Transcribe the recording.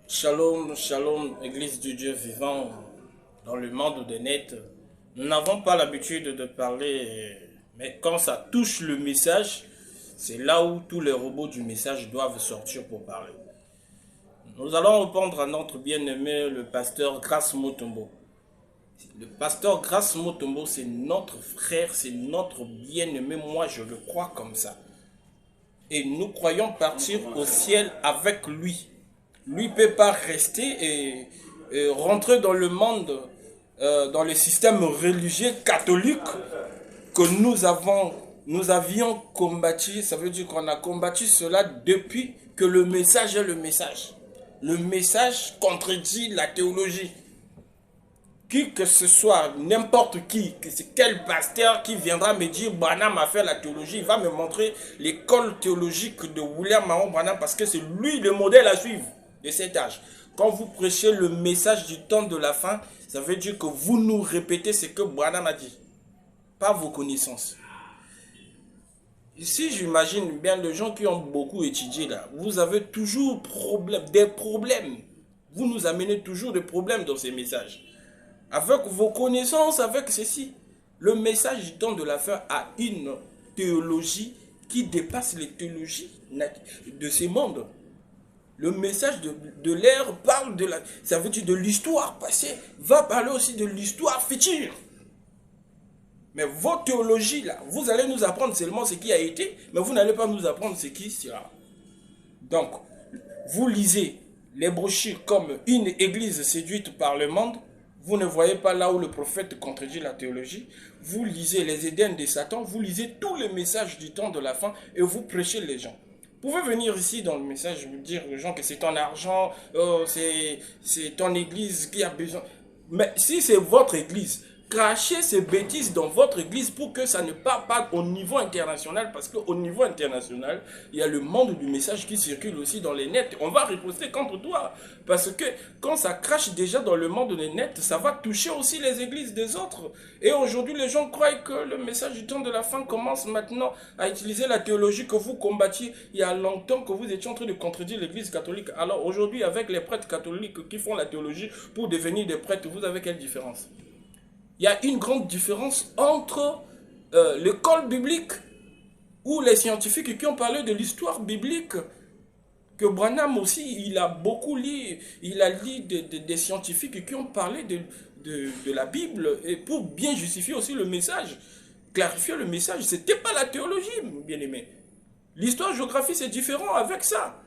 Shalom, shalom, Église du Dieu vivant dans le monde des nets. Nous n'avons pas l'habitude de parler, mais quand ça touche le message, c'est là où tous les robots du message doivent sortir pour parler. Nous allons répondre à notre bien-aimé, le pasteur Grace Mutombo. Le pasteur Grace Mutombo, c'est notre frère, c'est notre bien-aimé, moi je le crois comme ça. Et nous croyons partir au ciel avec lui. Lui ne peut pas rester et rentrer dans le monde, dans le système religieux catholique que nous avions combattu. Ça veut dire qu'on a combattu cela depuis que le message est le message. Le message contredit la théologie. Qui que ce soit, n'importe qui, quel pasteur qui viendra me dire Branham a fait la théologie, il va me montrer l'école théologique de William Marion Branham parce que c'est lui le modèle à suivre de cet âge. Quand vous prêchez le message du temps de la fin, ça veut dire que vous nous répétez ce que Branham a dit, pas vos connaissances. Ici, j'imagine bien les gens qui ont beaucoup étudié là, vous avez toujours des problèmes. Vous nous amenez toujours des problèmes dans ces messages. Avec vos connaissances, avec ceci. Le message du temps de la fin a une théologie qui dépasse les théologies de ces mondes. Le message de l'ère parle de la... Ça veut dire de l'histoire passée, va parler aussi de l'histoire future. Mais vos théologies, là, vous allez nous apprendre seulement ce qui a été, mais vous n'allez pas nous apprendre ce qui sera. Donc, vous lisez les brochures comme une église séduite par le monde. Vous ne voyez pas là où le prophète contredit la théologie. Vous lisez les Éden de Satan, vous lisez tous les messages du temps de la fin et vous prêchez les gens. Vous pouvez venir ici dans le message dire aux gens que c'est ton argent, c'est ton église qui a besoin. Mais si c'est votre église, crachez ces bêtises dans votre église pour que ça ne parte pas au niveau international, parce qu'au niveau international, il y a le monde du message qui circule aussi dans les nets. On va riposter contre toi, parce que quand ça crache déjà dans le monde des nets, ça va toucher aussi les églises des autres. Et aujourd'hui, les gens croient que le message du temps de la fin commence maintenant à utiliser la théologie que vous combattiez il y a longtemps, que vous étiez en train de contredire l'église catholique. Alors aujourd'hui, avec les prêtres catholiques qui font la théologie pour devenir des prêtres, vous avez quelle différence? Il y a une grande différence entre l'école biblique ou les scientifiques qui ont parlé de l'histoire biblique, que Branham aussi, il a beaucoup lu, il a lu des scientifiques qui ont parlé de la Bible et pour bien justifier aussi le message, clarifier le message. C'était pas la théologie, bien aimé. L'histoire-géographie, c'est différent avec ça.